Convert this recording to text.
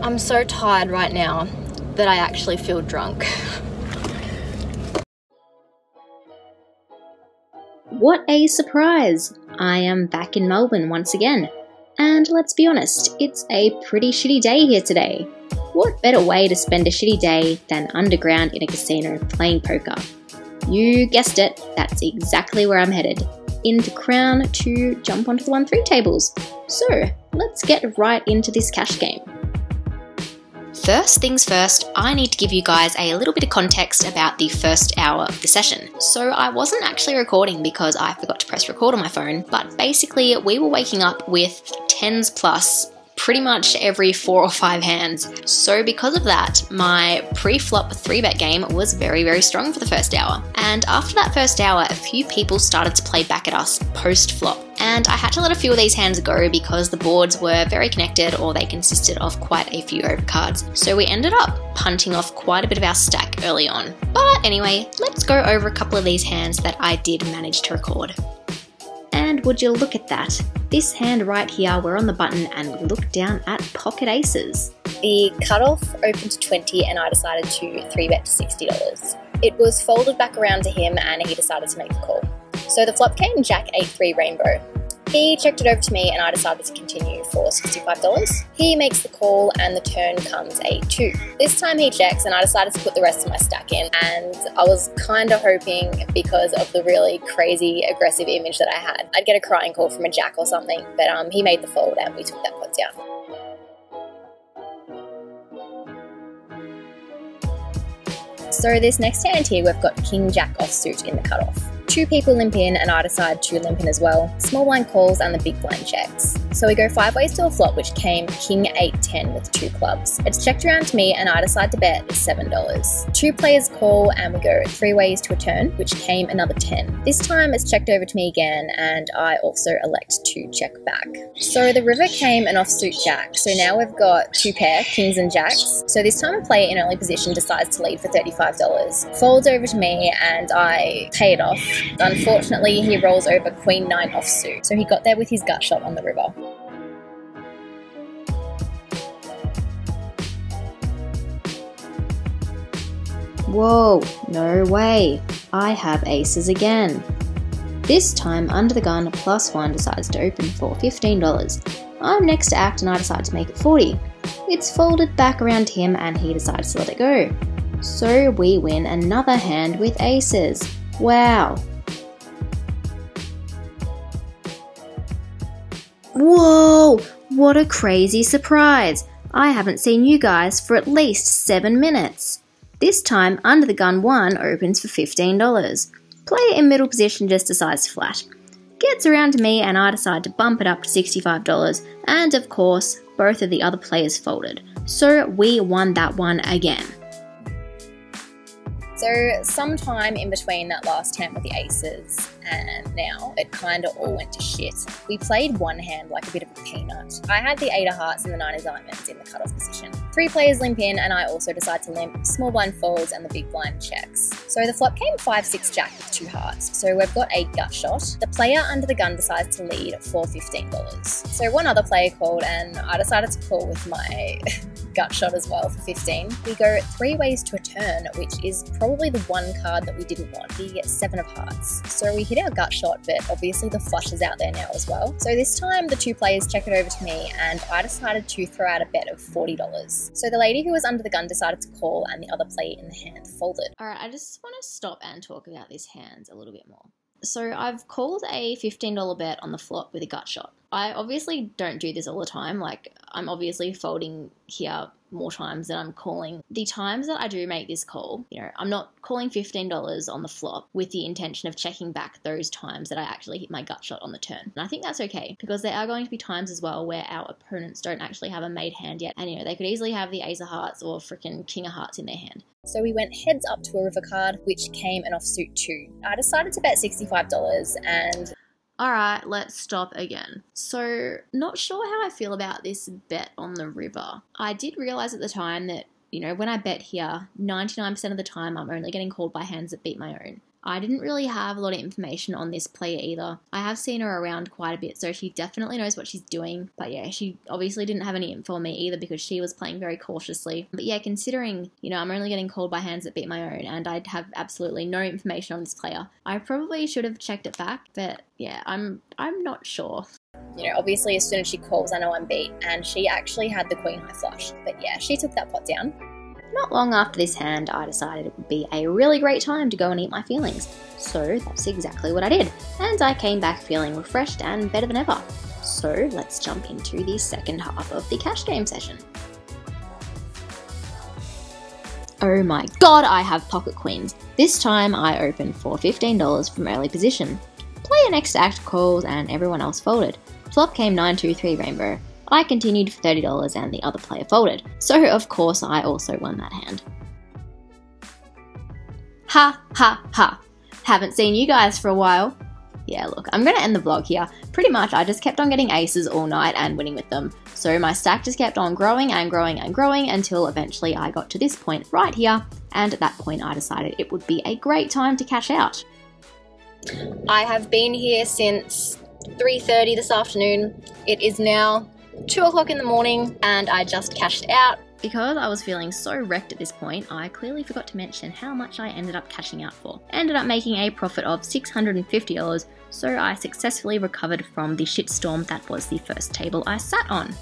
I'm so tired right now that I actually feel drunk. What a surprise! I am back in Melbourne once again. And let's be honest, it's a pretty shitty day here today. What better way to spend a shitty day than underground in a casino playing poker? You guessed it, that's exactly where I'm headed. Into Crown to jump onto the 1-3 tables. So, let's get right into this cash game. First things first, I need to give you guys a little bit of context about the first hour of the session. So I wasn't actually recording because I forgot to press record on my phone, but basically we were waking up with 10s plus pretty much every 4 or 5 hands. So because of that, my pre-flop 3-bet game was very, very strong for the first hour. And after that first hour, a few people started to play back at us post-flop. And I had to let a few of these hands go because the boards were very connected or they consisted of quite a few overcards. So we ended up punting off quite a bit of our stack early on. But anyway, let's go over a couple of these hands that I did manage to record. And would you look at that? This hand right here, we're on the button and we look down at pocket aces. The cutoff opened to 20 and I decided to 3-bet to $60. It was folded back around to him and he decided to make the call. So the flop came Jack 8-3 rainbow. He checked it over to me and I decided to continue for $65. He makes the call and the turn comes 8-2. This time he checks and I decided to put the rest of my stack in, and I was kind of hoping, because of the really crazy aggressive image that I had, I'd get a crying call from a jack or something, but he made the fold and we took that pot down. So this next hand here, we've got King Jack offsuit in the cutoff. 2 people limp in and I decide to limp in as well. Small blind calls and the big blind checks. So we go 5 ways to a flop, which came King 8-10 with 2 clubs. It's checked around to me and I decide to bet $7. 2 players call and we go 3 ways to a turn, which came another 10. This time it's checked over to me again and I also elect to check back. So the river came an offsuit jack. So now we've got 2 pair, kings and jacks. So this time a player in early position decides to lead for $35. Folds over to me and I pay it off. Unfortunately, he rolls over Queen 9 offsuit, so he got there with his gut shot on the river. Whoa, no way. I have aces again. This time, under the gun, +1 decides to open for $15. I'm next to act and I decide to make it 40. It's folded back around to him and he decides to let it go. So we win another hand with aces. Wow. Whoa! What a crazy surprise! I haven't seen you guys for at least 7 minutes. This time, under the gun 1 opens for $15. Player in middle position just decides to flat. Gets around to me and I decide to bump it up to $65, and of course, both of the other players folded. So we won that one again. So sometime in between that last hand with the aces and now, it kind of all went to shit. We played one hand like a bit of a peanut. I had the 8 of hearts and the 9 of diamonds in the cutoff position. 3 players limp in and I also decide to limp, small blind folds and the big blind checks. So the flop came 5-6 jack with 2 hearts. So we've got a gut shot. The player under the gun decides to lead for $15. So one other player called and I decided to call with my gut shot as well for 15. We go 3 ways to a turn, which is probably the one card that we didn't want, the 7 of hearts. So we hit our gut shot, but obviously the flush is out there now as well. So this time the 2 players check it over to me and I decided to throw out a bet of $40. So the lady who was under the gun decided to call and the other player in the hand folded. Alright, I just want to stop and talk about these hands a little bit more. So I've called a $15 bet on the flop with a gut shot. I obviously don't do this all the time, like I'm obviously folding here more times than I'm calling. The times that I do make this call, I'm not calling $15 on the flop with the intention of checking back those times that I actually hit my gut shot on the turn. And I think that's okay, because there are going to be times as well where our opponents don't actually have a made hand yet, and they could easily have the ace of hearts or freaking king of hearts in their hand. So we went heads up to a river card, which came an offsuit 2. I decided to bet $65 and... Alright, let's stop again. So, not sure how I feel about this bet on the river. I did realise at the time that, when I bet here, 99% of the time I'm only getting called by hands that beat my own. I didn't really have a lot of information on this player either. I have seen her around quite a bit, so she definitely knows what she's doing. But yeah, she obviously didn't have any info on me either because she was playing very cautiously. But yeah, considering, I'm only getting called by hands that beat my own and I'd have absolutely no information on this player, I probably should have checked it back, but yeah, I'm not sure. Obviously as soon as she calls, I know I'm beat, and she actually had the queen high flush. But yeah, she took that pot down. Not long after this hand, I decided it would be a really great time to go and eat my feelings. So that's exactly what I did, and I came back feeling refreshed and better than ever. So let's jump into the second half of the cash game session. Oh my god, I have pocket queens. This time I opened for $15 from early position. Player next act calls and everyone else folded. Flop came 9-2-3 rainbow. I continued for $30 and the other player folded, so of course I also won that hand. Ha ha ha. Haven't seen you guys for a while. Yeah, look, I'm gonna end the vlog here. Pretty much I just kept on getting aces all night and winning with them, so my stack just kept on growing and growing and growing until eventually I got to this point right here, and at that point I decided it would be a great time to cash out. I have been here since 3:30 this afternoon. It is now 2 o'clock in the morning and I just cashed out. Because I was feeling so wrecked at this point, I clearly forgot to mention how much I ended up cashing out for. Ended up making a profit of $650, so I successfully recovered from the shitstorm that was the first table I sat on.